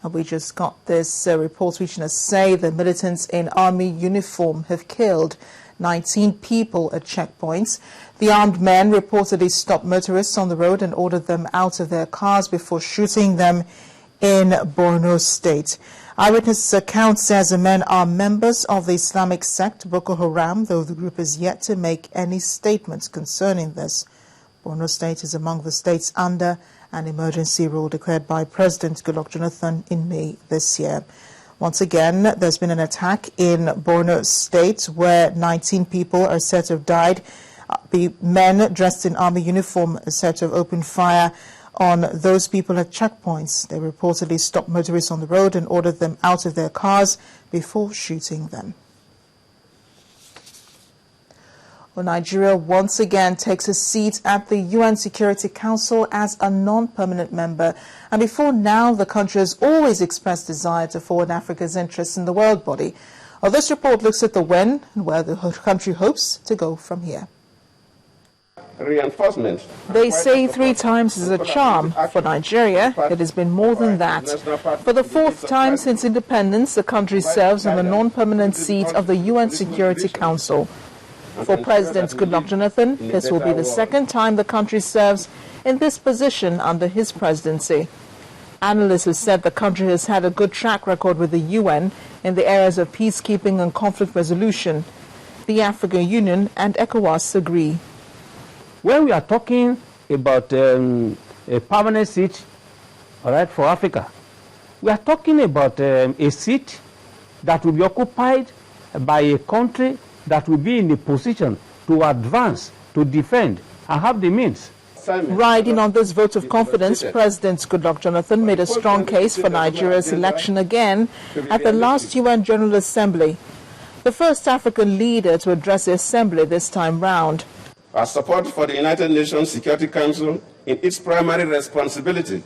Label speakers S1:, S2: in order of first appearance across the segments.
S1: And we just got this report reaching us say the militants in army uniform have killed 19 people at checkpoints. The armed men reportedly stopped motorists on the road and ordered them out of their cars before shooting them in Borno State. Eyewitness account says the men are members of the Islamic sect Boko Haram, though the group is yet to make any statements concerning this. Borno State is among the states under an emergency rule declared by President Goodluck Jonathan in May this year. Once again, there's been an attack in Borno State where 19 people are said to have died. The men dressed in army uniform are said to have opened fire on those people at checkpoints. They reportedly stopped motorists on the road and ordered them out of their cars before shooting them. Well, Nigeria once again takes a seat at the UN Security Council as a non-permanent member. And before now, the country has always expressed desire to forward Africa's interests in the world body. Well, this report looks at the when and where the country hopes to go from here.
S2: Reinforcement.
S1: They say 3 times is a charm. For Nigeria, it has been more than that. For the 4th time since independence, the country serves on the non-permanent seat of the UN Security Council. For President Goodluck Jonathan, this will be the 2nd time the country serves in this position under his presidency. Analysts have said the country has had a good track record with the UN in the areas of peacekeeping and conflict resolution. The African Union and ECOWAS agree.
S3: When we are talking about a permanent seat, all right, for Africa, we are talking about a seat that will be occupied by a country that will be in a position to advance, to defend, and have the means.
S1: Riding on this vote of confidence, President Goodluck Jonathan made a strong case for Nigeria's election again at the last UN General Assembly, the first African leader to address the Assembly this time round.
S2: Our support for the United Nations Security Council in its primary responsibility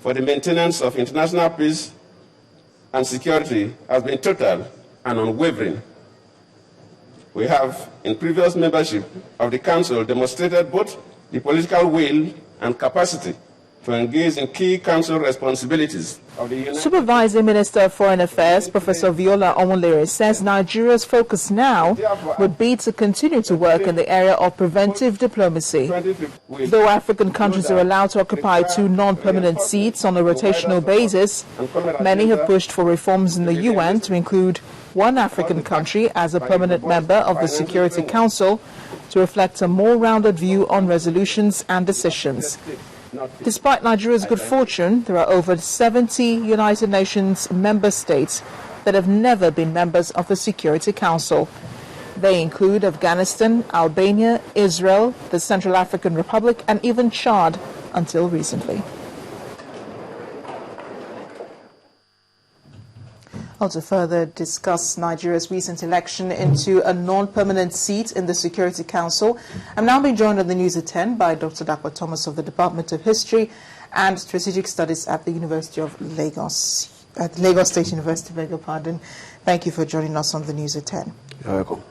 S2: for the maintenance of international peace and security has been total and unwavering. We have, in previous membership of the Council, demonstrated both the political will and capacity to engage in key Council responsibilities.
S1: Supervising Minister of Foreign Affairs, Professor Viola Omonlere, says Nigeria's focus now would be to continue to work in the area of preventive diplomacy. Though African countries are allowed to occupy 2 non-permanent seats on a rotational basis, many have pushed for reforms in the UN to include 1 African country as a permanent member of the Security Council to reflect a more rounded view on resolutions and decisions. Despite Nigeria's good fortune, there are over 70 United Nations member states that have never been members of the Security Council. They include Afghanistan, Albania, Israel, the Central African Republic, and even Chad until recently. To further discuss Nigeria's recent election into a non-permanent seat in the Security Council, I'm now being joined on the news at 10 by Dr. Dapo Thomas of the Department of History and Strategic Studies at the University of Lagos, at Lagos State University, beg your pardon. Thank you for joining us on the news at 10.
S4: You're welcome.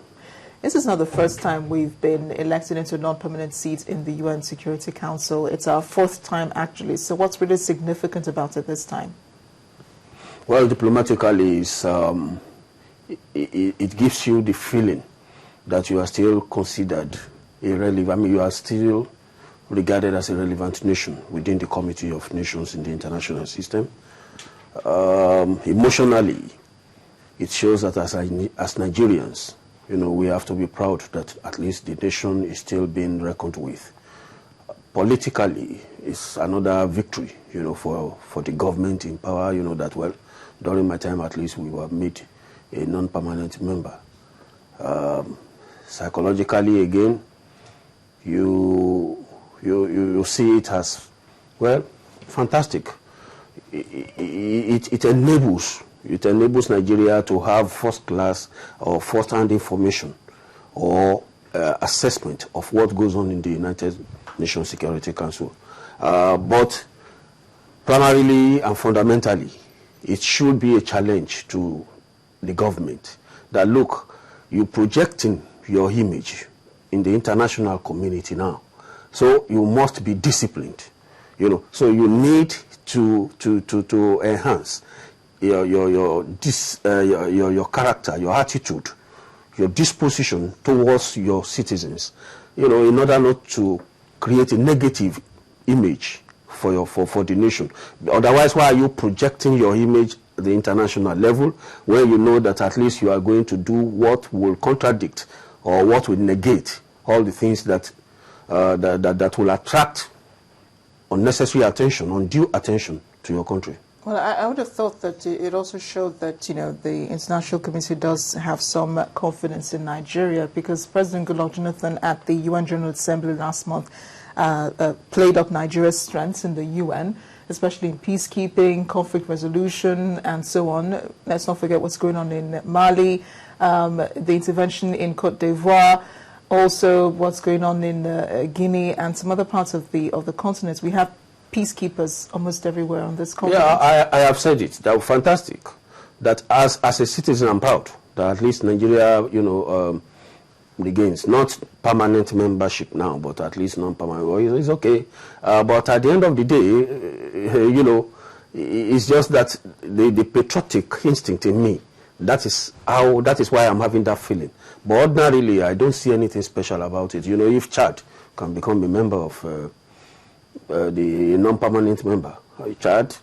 S1: This is not the first time we've been elected into a non-permanent seat in the UN Security Council. It's our 4th time, actually. So what's really significant about it this time?
S4: Well, diplomatically, it gives you the feeling that you are still considered irrelevant. I mean, you are still regarded as a relevant nation within the Committee of Nations in the international system. Emotionally, it shows that as Nigerians, you know, we have to be proud that at least the nation is still being reckoned with. Politically, it's another victory, you know, for the government in power, you know, that, well, during my time at least, we were made a non-permanent member. Psychologically, again, you see it as, well, fantastic. It enables Nigeria to have first-class or first-hand information or assessment of what goes on in the United Nations Security Council. But primarily and fundamentally, it should be a challenge to the government that, look, you're projecting your image in the international community now, so you must be disciplined. So you need to enhance your character, your attitude, your disposition towards your citizens, in order not to create a negative image for the nation. Otherwise, why are you projecting your image at the international level where you know that at least you are going to do what will contradict or what will negate all the things that will attract unnecessary attention, undue attention to your country?
S1: Well, I would have thought that it also showed that, the international community does have some confidence in Nigeria, because President Goodluck Jonathan at the UN General Assembly last month played up Nigeria's strengths in the UN, especially in peacekeeping, conflict resolution, and so on. Let's not forget what's going on in Mali, the intervention in Cote d'Ivoire, also what's going on in Guinea and some other parts of the continent. We have peacekeepers almost everywhere on this continent.
S4: Yeah, I have said it. That was fantastic. That as a citizen, I'm proud that at least Nigeria, regains not permanent membership now, but at least non-permanent. Well, it's okay. But at the end of the day, it's just that the patriotic instinct in me. That is why I'm having that feeling. But ordinarily, I don't see anything special about it. If Chad can become a member of the non-permanent member, Chad,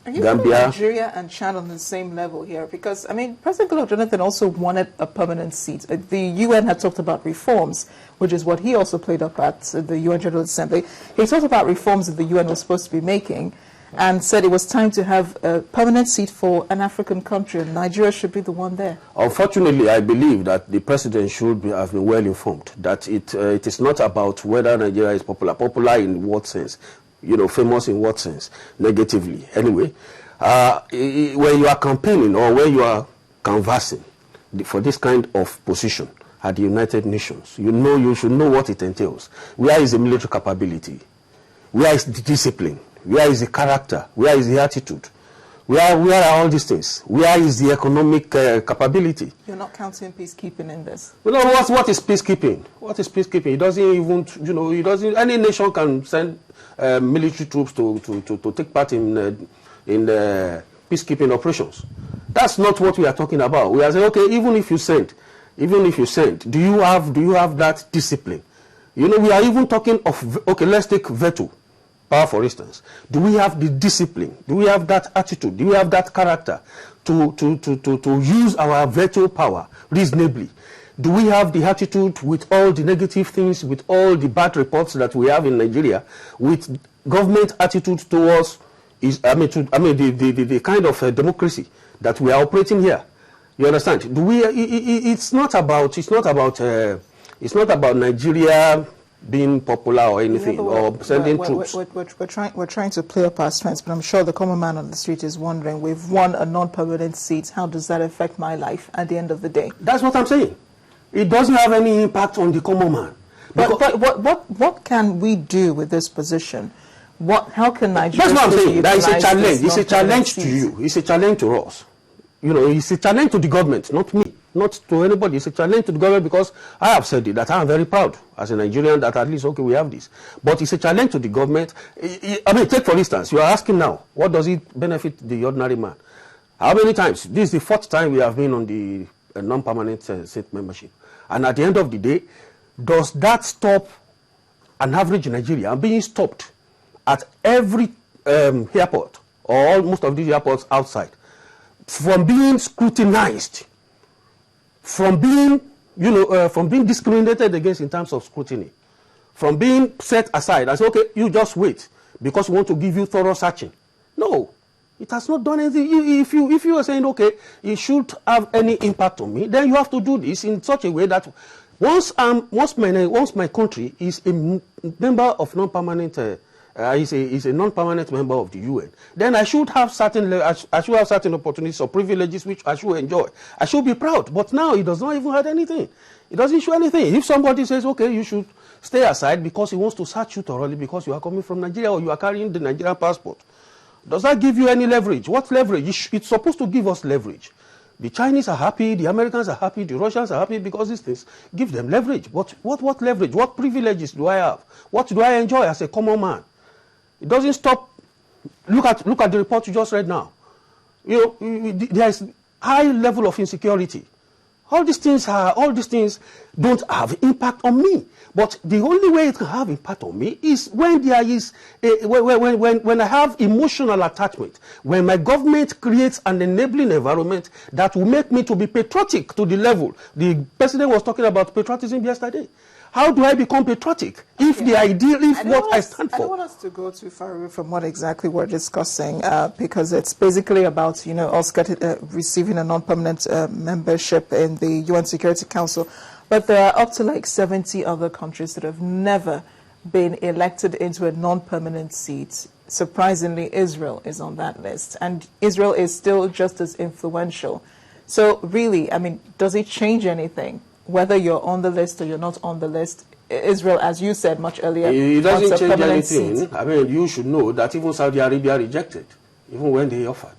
S4: Gambia.
S1: Nigeria and Chad on the same level here, because President Goodluck Jonathan also wanted a permanent seat. The UN had talked about reforms, which is what he also played up at the UN General Assembly. He talked about reforms that the UN was supposed to be making, and said it was time to have a permanent seat for an African country, and Nigeria should be the one there.
S4: Unfortunately, I believe that the president should have been well informed that it is not about whether Nigeria is popular. Popular in what sense? Famous in what sense? Negatively. Anyway, when you are campaigning or when you are canvassing for this kind of position at the United Nations, you should know what it entails. Where is the military capability? Where is the discipline? Where is the character? Where is the attitude? Where are all these things? Where is the economic capability?
S1: You're not counting peacekeeping in this.
S4: What is peacekeeping? What is peacekeeping? It doesn't even, any nation can send military troops to take part in peacekeeping operations. That's not what we are talking about. We are saying, okay, even if you send, do you have that discipline? We are even talking of, okay, let's take veto power, for instance. Do we have the discipline? Do we have that attitude? Do we have that character to use our veto power reasonably? Do we have the attitude with all the negative things, with all the bad reports that we have in Nigeria, with government attitude towards the kind of democracy that we are operating here? You understand? Do we? It's not about Nigeria being popular or anything, or sending troops.
S1: We're trying to play up our strengths, but I'm sure the common man on the street is wondering, we've won a non-permanent seat, how does that affect my life at the end of the day?
S4: That's what I'm saying. It doesn't have any impact on the common man.
S1: But what can we do with this position? How can Nigeria?
S4: That's what I'm saying. That is a challenge. It's a challenge to you. It's a challenge to us. It's a challenge to the government, not me. Not to anybody. It's a challenge to the government, because I have said it, that I am very proud as a Nigerian that at least, okay, we have this. But it's a challenge to the government. Take for instance, you are asking now, what does it benefit the ordinary man? How many times? This is the 4th time we have been on the non-permanent state membership. And at the end of the day, does that stop an average Nigerian being stopped at every airport, or most of these airports outside, from being scrutinized, from being discriminated against in terms of scrutiny, from being set aside and say, okay, you just wait because we want to give you thorough searching? No, it has not done anything. If you are saying, okay, it should have any impact on me, then you have to do this in such a way that once my country is a member of non-permanent, is a non-permanent member of the UN, then I should have certain opportunities or privileges which I should enjoy. I should be proud. But now it does not even have anything. It doesn't show anything. If somebody says, okay, you should stay aside because he wants to search you thoroughly because you are coming from Nigeria or you are carrying the Nigerian passport, does that give you any leverage? What leverage? It's supposed to give us leverage. The Chinese are happy, the Americans are happy, the Russians are happy because these things give them leverage. But what leverage? What privileges do I have? What do I enjoy as a common man? It doesn't stop. Look at the report you just read now. You know, there is high level of insecurity. All these things don't have impact on me. But the only way it can have impact on me is when there is when I have emotional attachment, when my government creates an enabling environment that will make me to be patriotic to the level. The president was talking about patriotism yesterday. How do I become patriotic if the ideal, if what I stand for?
S1: I don't want us to go too far away from what exactly we're discussing, because it's basically about, you know, us receiving a non-permanent membership in the UN Security Council. But there are up to like 70 other countries that have never been elected into a non-permanent seat. Surprisingly, Israel is on that list, and Israel is still just as influential. So really, I mean, does it change anything? Whether you're on the list or you're not on the list, Israel, as you said much earlier,
S4: it doesn't change anything.
S1: Seat.
S4: I mean, you should know that even Saudi Arabia rejected, even when they offered,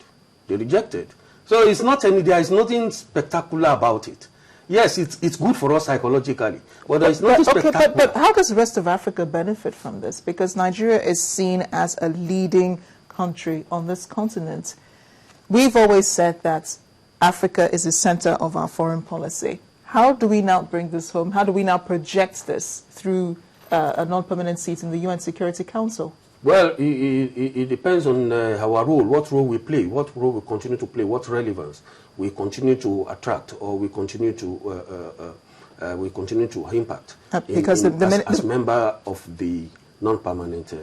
S4: they rejected. So it's not there is nothing spectacular about it. Yes, it's good for us psychologically, but there is nothing spectacular.
S1: But how does the rest of Africa benefit from this? Because Nigeria is seen as a leading country on this continent. We've always said that Africa is the center of our foreign policy. How do we now bring this home? How do we now project this through a non-permanent seat in the UN Security Council?
S4: Well, it depends on our role, what role we play, what role we continue to play, what relevance we continue to attract, or we continue to impact.
S1: Because
S4: as member of the non-permanent,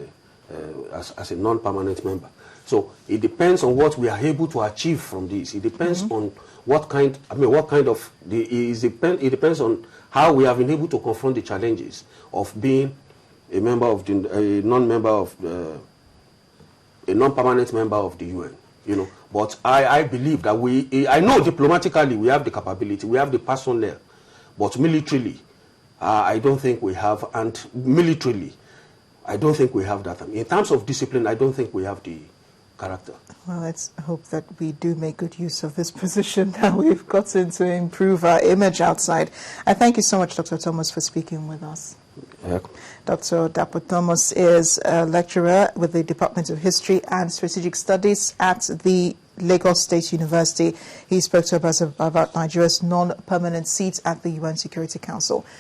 S4: as a non-permanent member. So it depends on what we are able to achieve from this. It depends on it depends on how we have been able to confront the challenges of being a member of a non-permanent member of the UN. You know, but I believe that I know diplomatically we have the capability, we have the personnel, but militarily, I don't think we have, and militarily, I don't think we have that. In terms of discipline, I don't think we have the character.
S1: Well, let's hope that we do make good use of this position that we've gotten to improve our image outside. I thank you so much, Dr. Thomas, for speaking with us. Dr. Dapo Thomas is a lecturer with the Department of History and Strategic Studies at the Lagos State University. He spoke to us about Nigeria's non-permanent seat at the UN Security Council.